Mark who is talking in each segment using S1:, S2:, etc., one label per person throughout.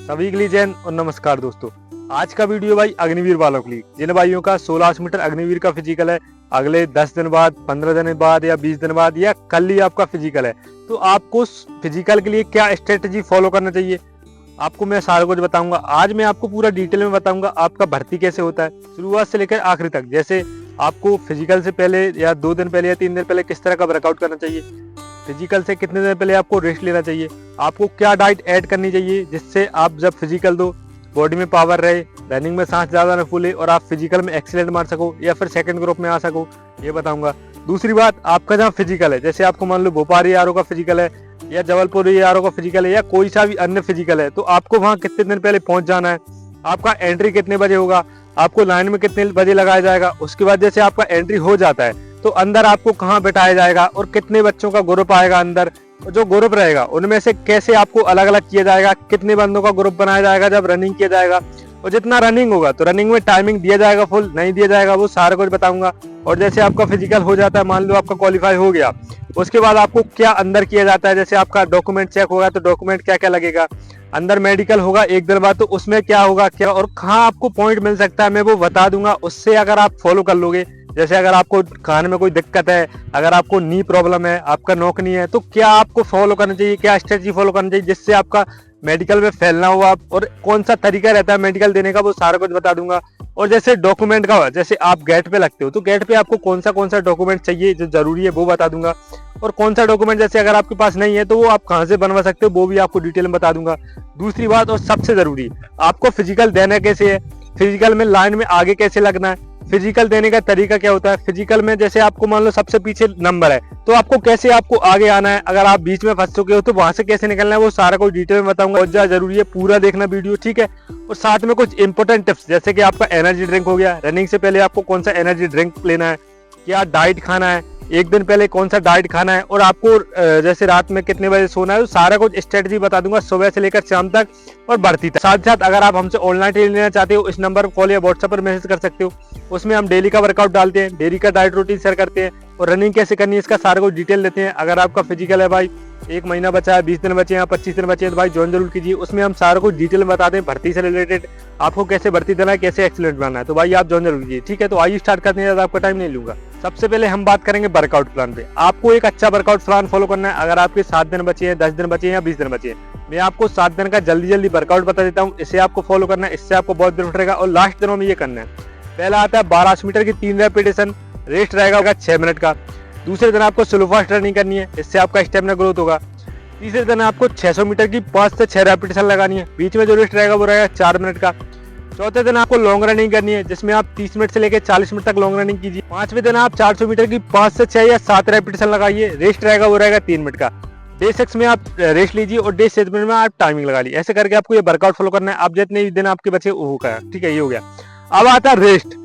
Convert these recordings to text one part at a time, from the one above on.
S1: सभी के लिए जैन और नमस्कार दोस्तों। आज का वीडियो भाई अग्निवीर वालों के लिए, जिन भाइयों का 1600 मीटर अग्निवीर का फिजिकल है, अगले 10 दिन बाद, 15 दिन बाद या 20 दिन बाद या कल ही आपका फिजिकल है, तो आपको फिजिकल के लिए क्या स्ट्रेटेजी फॉलो करना चाहिए, आपको मैं सारा कुछ बताऊंगा। आज मैं आपको पूरा डिटेल में बताऊंगा आपका भर्ती कैसे होता है शुरुआत से लेकर आखिरी तक। जैसे आपको फिजिकल से पहले या 2 दिन पहले या 3 दिन पहले किस तरह का वर्कआउट करना चाहिए, फिजिकल से कितने दिन पहले आपको रेस्ट लेना चाहिए, आपको क्या डाइट ऐड करनी चाहिए जिससे आप जब फिजिकल दो बॉडी में पावर रहे, रनिंग में सांस ज्यादा न फूले और आप फिजिकल में एक्सीलेंट मार सको या फिर सेकंड ग्रुप में आ सको, ये बताऊंगा। दूसरी बात, आपका जहाँ फिजिकल है, जैसे आपको मान लो भोपाल आरओ का फिजिकल है या जबलपुर आरओ का फिजिकल है या कोई सा भी अन्य फिजिकल है, तो आपको वहाँ कितने दिन पहले पहुंच जाना है, आपका एंट्री कितने बजे होगा, आपको लाइन में कितने बजे लगाया जाएगा। उसके बाद जैसे आपका एंट्री हो जाता है तो अंदर आपको कहाँ बैठाया जाएगा और कितने बच्चों का ग्रुप आएगा अंदर, और जो ग्रुप रहेगा उनमें से कैसे आपको अलग अलग किया जाएगा, कितने बंदों का ग्रुप बनाया जाएगा जब रनिंग किया जाएगा, और जितना रनिंग होगा तो रनिंग में टाइमिंग दिया जाएगा, फुल नहीं दिया जाएगा, वो सारा कुछ बताऊंगा। और जैसे आपका फिजिकल हो जाता है, मान लो आपका क्वालिफाई हो गया, उसके बाद आपको क्या अंदर किया जाता है। जैसे आपका डॉक्यूमेंट चेक होगा तो डॉक्यूमेंट क्या क्या लगेगा, अंदर मेडिकल होगा 1 दिन बाद तो उसमें क्या होगा क्या और कहाँ आपको पॉइंट मिल सकता है, मैं वो बता दूंगा। उससे अगर आप फॉलो कर लोगे, जैसे अगर आपको खाने में कोई दिक्कत है, अगर आपको नी प्रॉब्लम है, आपका नोक नहीं है, तो क्या आपको फॉलो करना चाहिए, क्या स्ट्रेटजी फॉलो करना चाहिए जिससे आपका मेडिकल में फैलना हो आप, और कौन सा तरीका रहता है मेडिकल देने का, वो सारा कुछ बता दूंगा। और जैसे डॉक्यूमेंट का, जैसे आप गेट पे लगते हो तो गेट पे आपको कौन सा डॉक्यूमेंट चाहिए जो जरूरी है वो बता दूंगा, और कौन सा डॉक्यूमेंट जैसे अगर आपके पास नहीं है तो वो आप कहाँ से बनवा सकते हो वो भी आपको डिटेल में बता दूंगा। दूसरी बात और सबसे जरूरी, आपको फिजिकल देना कैसे है, फिजिकल में लाइन में आगे कैसे लगना है, फिजिकल देने का तरीका क्या होता है, फिजिकल में जैसे आपको मान लो सबसे पीछे नंबर है तो आपको कैसे आपको आगे आना है, अगर आप बीच में फंस चुके हो तो वहां से कैसे निकलना है, वो सारा कुछ डिटेल में बताऊंगा। बहुत ज्यादा जरूरी है, पूरा देखना वीडियो, ठीक है। और साथ में कुछ इंपोर्टेंट टिप्स, जैसे कि आपका एनर्जी ड्रिंक हो गया, रनिंग से पहले आपको कौन सा एनर्जी ड्रिंक लेना है, क्या डाइट खाना है, 1 दिन पहले कौन सा डाइट खाना है, और आपको जैसे रात में कितने बजे सोना है, तो सारा कुछ स्ट्रेटजी बता दूंगा सुबह से लेकर शाम तक और भर्ती तक। साथ साथ अगर आप हमसे ऑनलाइन ट्रेनिंग लेना चाहते हो, इस नंबर पर कॉल या व्हाट्सएप पर मैसेज कर सकते हो। उसमें हम डेली का वर्कआउट डालते हैं, डेली का डाइट रूटीन शेयर करते हैं और रनिंग कैसे करनी है इसका सारा कुछ डिटेल देते हैं। अगर आपका फिजिकल है भाई, 1 महीना बचा है, 20 दिन बचे हैं, 25 दिन बचे हैं, तो भाई ज्वाइन जरूर कीजिए। उसमें हम सारा कुछ डिटेल में बताते हैं भर्ती से रिलेटेड, आपको कैसे भर्ती देना है, कैसे एक्सीलेंट बनना है, तो भाई आप ज्वाइन जरूर कीजिए, ठीक है। तो आइए स्टार्ट करते हैं, ज़्यादा आपका टाइम नहीं लूंगा। सबसे पहले हम बात करेंगे वर्कआउट प्लान पे। आपको एक अच्छा वर्कआउट प्लान फॉलो करना है। अगर आपके 7 दिन बचे हैं, 10 दिन बचे हैं या 20 दिन बचे हैं, मैं आपको 7 दिन का जल्दी वर्कआउट बता देता हूँ। इसे आपको फॉलो करना है, इससे आपको बहुत बेनिफिट रहेगा और लास्ट दिनों में ये करना है। पहला आता है 1200 मीटर की 3 रेपिटेशन, रेस्ट रहेगा 6 मिनट का। दूसरे दिन आपको स्लो फास्ट रनिंग करनी है, इससे आपका स्टेमिना ग्रोथ होगा। तीसरे दिन आपको 600 मीटर की 5 से 6 रेपिटेशन लगानी है, बीच में जो रेस्ट रहेगा वो रहेगा 4 मिनट का। चौथे दिन आपको लॉन्ग रनिंग करनी है, जिसमें आप 30 मिनट से लेकर 40 मिनट तक लॉन्ग रनिंग कीजिए। 5वें दिन आप 400 मीटर की 5 से 6 या 7 रेपिटेशन लगाइए, रेस्ट रहेगा वो रहेगा 3 मिनट का। डे 6 में आप रेस्ट लीजिए और डे 7 में आप टाइमिंग लगा लीजिए। ऐसे करके आपको ये वर्कआउट फॉलो करना है। आप जितने भी दिन आपके बचे वो होगा, ठीक है, ये हो गया। अब आता है रेस्ट।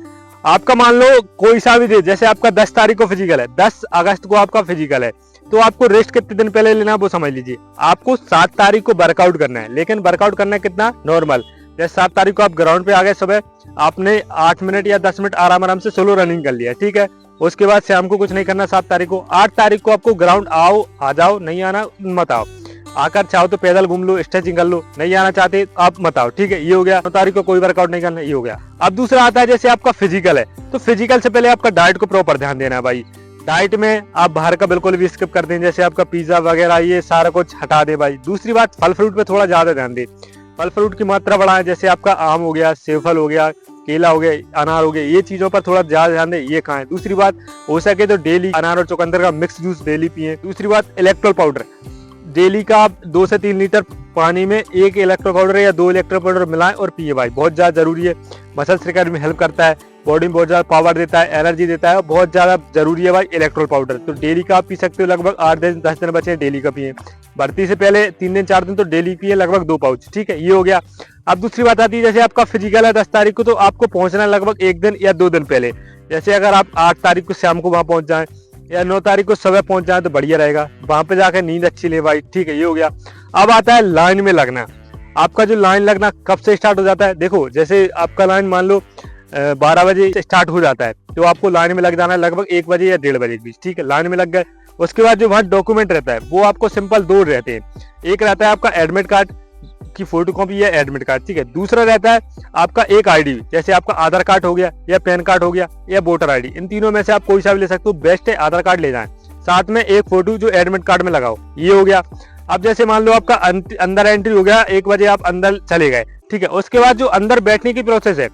S1: आपका मान लो कोई सा भी दिन, जैसे आपका 10 तारीख को फिजिकल है, 10 अगस्त को आपका फिजिकल है, तो आपको रेस्ट कितने दिन पहले लेना है वो समझ लीजिए। आपको 7 तारीख को वर्कआउट करना है, लेकिन वर्कआउट करना है कितना, नॉर्मल। जैसे 7 तारीख को आप ग्राउंड पे आ गए सुबह, आपने 8 मिनट या 10 मिनट आराम से सोलो रनिंग कर लिया, ठीक है। उसके बाद शाम को कुछ नहीं करना 7 तारीख को। 8 तारीख को आपको ग्राउंड आओ, आ जाओ, नहीं आना मत आओ, आकर चाहो तो पैदल घूम लो, स्ट्रेचिंग कर लो, नहीं आना चाहते आप मत आओ, ठीक है, ये हो गया। 9 तारीख को कोई वर्कआउट नहीं करना, ये हो गया। अब दूसरा आता है जैसे आपका फिजिकल है, तो फिजिकल से पहले आपका डाइट को प्रॉपर ध्यान देना है भाई। डाइट में आप बाहर का बिल्कुल भी स्किप कर दें, जैसे आपका पिज्जा वगैरह ये सारा कुछ हटा दे भाई। दूसरी बात, फल फ्रूट पे थोड़ा ज्यादा ध्यान दे, फल फ्रूट की मात्रा बढ़ाएं, जैसे आपका आम हो गया, सेब फल हो गया, केला हो गया, अनार हो गया, ये चीजों पर थोड़ा ज्यादा ध्यान दे, ये खाएं। दूसरी बात, हो सके तो डेली अनार और चुकंदर का मिक्स जूस डेली पिए। दूसरी बात, इलेक्ट्रोल पाउडर डेली का आप 2 से 3 लीटर पानी में 1 इलेक्ट्रो पाउडर या 2 इलेक्ट्रो पाउडर मिलाएं और पिए भाई, बहुत ज्यादा जरूरी है। मसल्स रिकवरी में हेल्प करता है, बॉडी में बहुत ज्यादा पावर देता है, एनर्जी देता है, बहुत ज्यादा जरूरी है भाई इलेक्ट्रोल पाउडर। तो डेली का आप पी सकते हो, लगभग 8 दिन 10 दिन बचे डेली का पिए। भर्ती से पहले 3 दिन 4 दिन तो डेली पिए, लगभग 2 पाउच, ठीक है, ये हो गया। अब दूसरी बात आती है, जैसे आपका फिजिकल है 10 तारीख को, तो आपको पहुंचना है लगभग 1 दिन या 2 दिन पहले। जैसे अगर आप 8 तारीख को शाम को वहां पहुंच जाएं या 9 तारीख को सुबह पहुंच जाए तो बढ़िया रहेगा, वहां पे जाकर नींद अच्छी ले भाई, ठीक है, ये हो गया। अब आता है लाइन में लगना। आपका जो लाइन लगना कब से स्टार्ट हो जाता है, देखो जैसे आपका लाइन मान लो 12 बजे स्टार्ट हो जाता है, तो आपको लाइन में लग जाना है लगभग 1 बजे या 1:30 बजे के बीच, ठीक है, लाइन में लग गए। उसके बाद जो वहाँ डॉक्यूमेंट रहता है वो आपको सिंपल 2 रहते हैं। एक रहता है आपका एडमिट कार्ड, की फोटोकॉपी या एडमिट कार्ड, ठीक है। दूसरा रहता है आपका एक आईडी, जैसे आपका आधार कार्ड हो गया या पैन कार्ड हो गया या वोटर आईडी, इन तीनों में से आप कोई सा भी ले सकते हो। बेस्ट है आधार कार्ड ले जाएं, साथ में एक फोटो जो एडमिट कार्ड में लगाओ, ये हो गया। अब जैसे मान लो आपका अंदर एंट्री हो गया, 1 बजे आप अंदर चले गए, ठीक है। उसके बाद जो अंदर बैठने की प्रोसेस है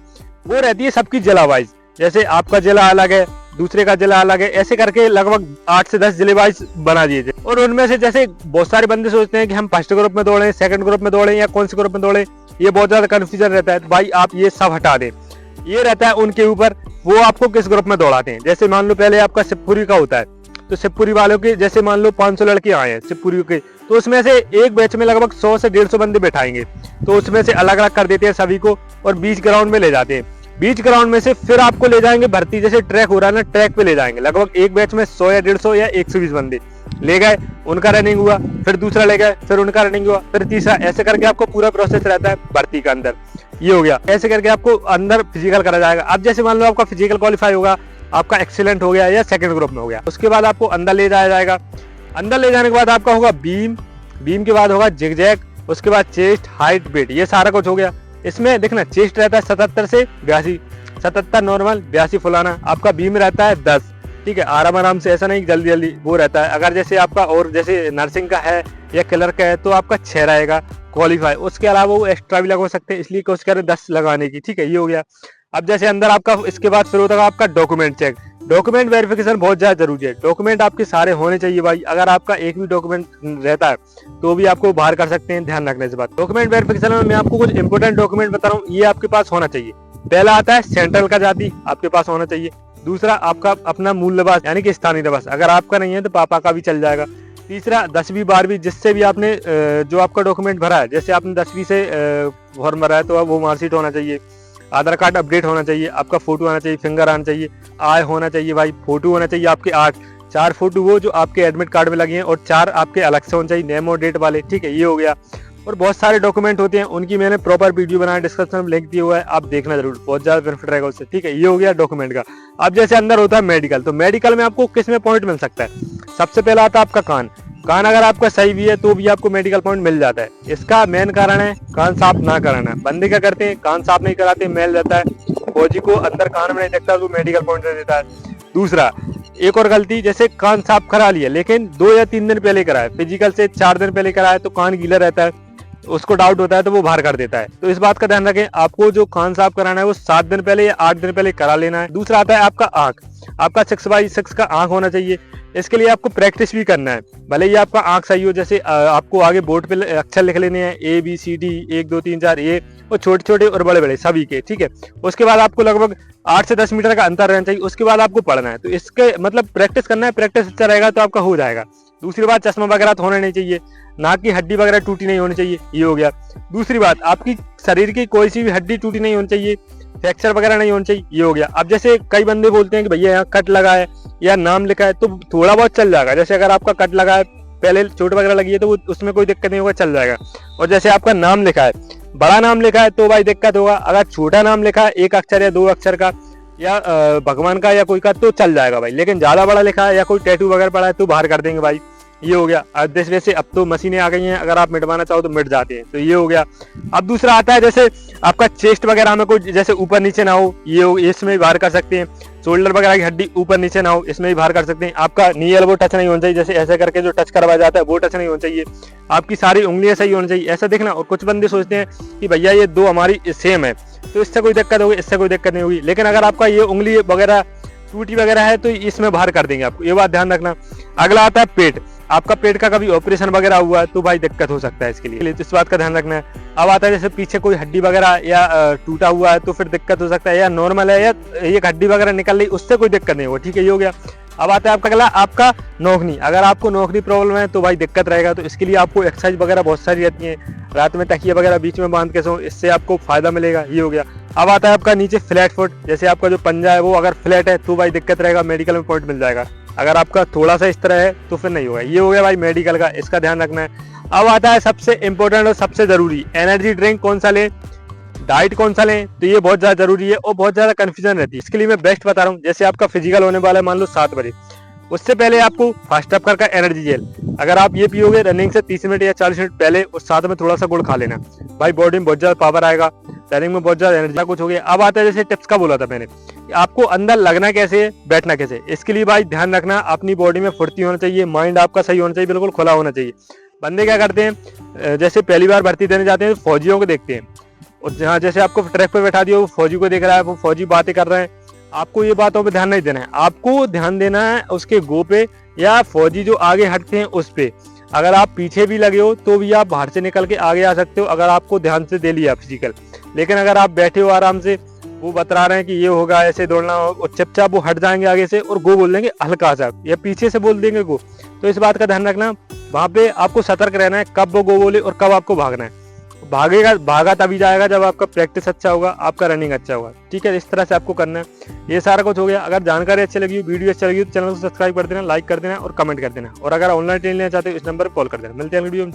S1: वो रहती है सबकी जिला वाइज, जैसे आपका जिला अलग है, दूसरे का जिला अलग है, ऐसे करके लगभग 8 से 10 जिले वाइज बना दिए थे। और उनमें से जैसे बहुत सारे बंदे सोचते हैं कि हम फर्स्ट ग्रुप में दौड़े, सेकंड ग्रुप में दौड़े या कौन से ग्रुप में दौड़े, ये बहुत ज्यादा कंफ्यूजन रहता है। तो भाई आप ये सब हटा दें, ये रहता है उनके ऊपर, वो आपको किस ग्रुप में दौड़ाते हैं। जैसे मान लो पहले आपका शिवपुरी का होता है, तो शिवपुरी वालों के जैसे मान लो 500 लड़के आए हैं शिवपुरी के, तो उसमें से एक बैच में लगभग 100 से 150 बंदे बैठाएंगे, तो उसमें से अलग अलग कर देते हैं सभी को और बीच ग्राउंड में ले जाते हैं। बीच ग्राउंड में से फिर आपको ले जाएंगे भर्ती, जैसे ट्रैक हो रहा है ना, ट्रैक पे ले जाएंगे। लगभग एक बैच में 100 या 150 या 120 बंदे ले गए, उनका रनिंग हुआ, फिर दूसरा ले गए, फिर उनका रनिंग हुआ, फिर तीसरा, ऐसे करके आपको पूरा प्रोसेस रहता है भर्ती का अंदर। ये हो गया, ऐसे करके आपको अंदर फिजिकल करा जाएगा। अब जैसे मान लो आपका फिजिकल क्वालिफाई होगा, आपका एक्सीलेंट हो गया या सेकंड ग्रुप में हो गया, उसके बाद आपको अंदर ले जाया जाएगा। अंदर ले जाने के बाद आपका होगा बीम, बीम के बाद होगा जिगजैग, उसके बाद चेस्ट, हाइट, वेट, ये सारा कुछ हो गया। इसमें देखना चेस्ट रहता है 77 से 82, 77 नॉर्मल, 82 फुलाना। आपका बीम रहता है 10, ठीक है। आराम आराम से, ऐसा नहीं जल्दी जल्दी वो रहता है। अगर जैसे आपका और जैसे नर्सिंग का है या क्लर्क का है तो आपका 6 रहेगा क्वालिफाई, उसके अलावा वो एक्स्ट्रा भी लगवा सकते हैं, इसलिए कोशिश करें 10 लगाने की, ठीक है। ये हो गया। अब जैसे अंदर आपका इसके बाद फिर होता है आपका डॉक्यूमेंट चेक। डॉक्यूमेंट वेरिफिकेशन बहुत ज्यादा जरूरी है, डॉक्यूमेंट आपके सारे होने चाहिए भाई। अगर आपका एक भी डॉक्यूमेंट रहता है तो भी आपको बाहर कर सकते हैं, ध्यान रखने से बात। डॉक्यूमेंट वेरिफिकेशन में मैं आपको कुछ इंपोर्टेंट डॉक्यूमेंट बता रहा हूँ, ये आपके पास होना चाहिए। पहला आता है सेंट्रल का जाति, आपके पास होना चाहिए। दूसरा आपका अपना मूल निवास यानी कि स्थानीय निवास, अगर आपका नहीं है तो पापा का भी चल जाएगा। तीसरा 10वीं 12वीं जिससे भी आपने जो आपका डॉक्यूमेंट भरा है, जैसे आपने 10वीं से फॉर्म भरा है तो वो मार्कशीट होना चाहिए। आधार कार्ड अपडेट होना चाहिए, आपका फोटो आना चाहिए, फिंगर आना चाहिए, आय होना चाहिए भाई, फोटो होना चाहिए आपके 4 फोटो वो जो आपके एडमिट कार्ड में लगे हैं और 4 आपके अलग से होने चाहिए, नेम और डेट वाले, ठीक है। ये हो गया। और बहुत सारे डॉक्यूमेंट होते हैं, उनकी मैंने प्रॉपर वीडियो बनाया, डिस्क्रिप्शन में लिंक दिया हुआ है, आप देखना जरूर, बहुत ज्यादा बेनिफिट रहेगा उससे, ठीक है। ये हो गया डॉक्यूमेंट का। अब जैसे अंदर होता है मेडिकल, तो मेडिकल में आपको किस में पॉइंट मिल सकता है। सबसे पहला आता है आपका कान अगर आपका सही भी है तो भी आपको मेडिकल पॉइंट मिल जाता है। इसका मेन कारण है कान साफ ना कराना। बंदे क्या करते हैं, कान साफ नहीं कराते, मैल रहता है, फौजी को अंदर कान में नहीं देखता तो मेडिकल पॉइंट दे देता है। दूसरा, एक और गलती, जैसे कान साफ करा लिया लेकिन 2 या 3 दिन पहले कराए, फिजिकल से 4 दिन पहले कराए तो कान गीला रहता है, उसको डाउट होता है तो वो बाहर कर देता है। तो इस बात का ध्यान रखें, आपको जो कान साफ कराना है वो 7 दिन पहले या 8 दिन पहले करा लेना है। दूसरा आता है आपका आंख, आपका 6x6 का आंख होना चाहिए। इसके लिए आपको प्रैक्टिस भी करना है, भले ही आपका आंख सही हो। जैसे आपको आगे बोर्ड पे अक्षर लिख लेने हैं, ABCD 1 2 3 4 ये, और छोटे छोटे और बड़े बड़े सभी के, ठीक है। उसके बाद आपको लगभग 8 से 10 मीटर का अंतर रहना चाहिए, उसके बाद आपको पढ़ना है। तो इसके मतलब प्रैक्टिस करना है, प्रैक्टिस अच्छा रहेगा तो आपका हो जाएगा। दूसरी बात, चश्मा वगैरह तो होना नहीं चाहिए, नाक की हड्डी वगैरह टूटी नहीं होनी चाहिए, ये हो गया। दूसरी बात, आपकी शरीर की कोई सी भी हड्डी टूटी नहीं होनी चाहिए, फ्रैक्चर वगैरह नहीं होना चाहिए, ये हो गया। अब जैसे कई बंदे बोलते हैं कि भैया यहाँ कट लगा है या नाम लिखा है, तो थोड़ा बहुत चल जाएगा। जैसे अगर आपका कट लगा है, पहले चोट वगैरह लगी है तो उसमें कोई दिक्कत नहीं होगा, चल जाएगा। और जैसे आपका नाम लिखा है, बड़ा नाम लिखा है तो भाई दिक्कत होगा। अगर छोटा नाम लिखा है 1 अक्षर या 2 अक्षर का या भगवान का या कोई का तो चल जाएगा भाई, लेकिन ज्यादा बड़ा लिखा है या कोई टैटू वगैरह पड़ा है तो बाहर कर देंगे भाई, ये हो गया। वैसे अब तो मशीनें आ गई हैं, अगर आप मिटवाना चाहो तो मिट जाते हैं, तो ये हो गया। अब दूसरा आता है जैसे आपका चेस्ट वगैरह में कोई जैसे ऊपर नीचे ना हो, ये हो, इसमें भी बाहर कर सकते हैं। शोल्डर वगैरह की हड्डी ऊपर नीचे ना हो, इसमें भी बाहर कर सकते हैं। आपका नी एल्बो टच नहीं होना चाहिए, जैसे ऐसे करके जो टच करवाया जाता है वो टच नहीं होना चाहिए। आपकी सारी उंगलियां सही होनी चाहिए, ऐसा देखना। और कुछ बंदे सोचते हैं कि भैया ये 2 हमारी सेम है तो इससे कोई दिक्कत होगी, इससे कोई दिक्कत नहीं होगी, लेकिन अगर आपका ये उंगली वगैरह टूटी वगैरह है तो इसमें बाहर कर देंगे आपको, ये बात ध्यान रखना। अगला आता है पेट, आपका पेट का कभी ऑपरेशन वगैरह हुआ है तो भाई दिक्कत हो सकता है इसके लिए, तो इस बात का ध्यान रखना है। अब आता है जैसे पीछे कोई हड्डी वगैरह या टूटा हुआ है तो फिर दिक्कत हो सकता है, या नॉर्मल है या एक हड्डी वगैरह निकल रही, उससे कोई दिक्कत नहीं होगा, ठीक है। ये हो गया। अब आता है आपका अगला, आपका नौकनी, अगर आपको नौकनी प्रॉब्लम है तो भाई दिक्कत रहेगा, तो इसके लिए आपको एक्सरसाइज वगैरह बहुत सारी रहती है, रात में तकिया वगैरह बीच में बांध के सो, इससे आपको फायदा मिलेगा, ये हो गया। अब आता है आपका नीचे फ्लैट फुट, जैसे आपका जो पंजा है वो अगर फ्लैट है तो भाई दिक्कत रहेगा, मेडिकल में पॉइंट मिल जाएगा। अगर आपका थोड़ा सा इस तरह है तो फिर नहीं होगा, ये हो गया भाई मेडिकल का, इसका ध्यान रखना है। अब आता है सबसे इंपॉर्टेंट और सबसे जरूरी, एनर्जी ड्रिंक कौन सा लें, डाइट कौन सा लें, तो ये बहुत ज्यादा जरूरी है और बहुत ज्यादा कंफ्यूजन रहती है। इसके लिए मैं बेस्ट बता रहा हूँ, जैसे आपका फिजिकल होने वाला है मान लो 7 बजे, उससे पहले आपको फर्स्ट अप का एनर्जी जेल, अगर आप ये पियोगे रनिंग से 30 मिनट या 40 मिनट पहले, और साथ में थोड़ा सा गुड़ खा लेना, भाई बॉडी में बहुत ज्यादा पावर आएगा, रनिंग में बहुत ज्यादा एनर्जी कुछ हो गया। अब आता है जैसे टिप्स का बोला था मैंने, आपको अंदर लगना कैसे, बैठना कैसे। इसके लिए भाई ध्यान रखना, अपनी बॉडी में फुर्ती होना चाहिए, माइंड आपका सही होना चाहिए, बिल्कुल खुला होना चाहिए। बंदे क्या करते हैं, जैसे पहली बार भर्ती देने जाते हैं फौजियों को देखते हैं, और जहाँ जैसे आपको ट्रैक पे बैठा दिया, वो फौजी को देख रहा है, वो फौजी बातें कर रहे हैं, आपको ये बातों पे ध्यान नहीं देना है, आपको ध्यान देना है उसके गो पे, या फौजी जो आगे हटते हैं उस पे। अगर आप पीछे भी लगे हो तो भी आप बाहर से निकल के आगे आ सकते हो, अगर आपको ध्यान से दे लिया फिजिकल। लेकिन अगर आप बैठे हो आराम से, वो बता रहे हैं कि ये होगा, ऐसे दौड़ना हो, और चुपचाप वो हट जाएंगे आगे से और गो बोल देंगे हल्का सा, या पीछे से बोल देंगे गो। तो इस बात का ध्यान रखना, वहां पे आपको सतर्क रहना है, कब वो गो बोले और कब आपको भागना है। भागा तभी जाएगा जब आपका प्रैक्टिस अच्छा होगा, आपका रनिंग अच्छा होगा। ठीक है, इस तरह से आपको करना है। ये सारा कुछ हो गया। अगर जानकारी अच्छी लगी, वीडियो अच्छा लगी, तो चैनल को सब्सक्राइब कर देना, लाइक कर देना और कमेंट कर देना। और अगर ऑनलाइन ट्रेनिंग लेना चाहते हो, इस नंबर पर कॉल कर देना। मिलते हैं वीडियो में।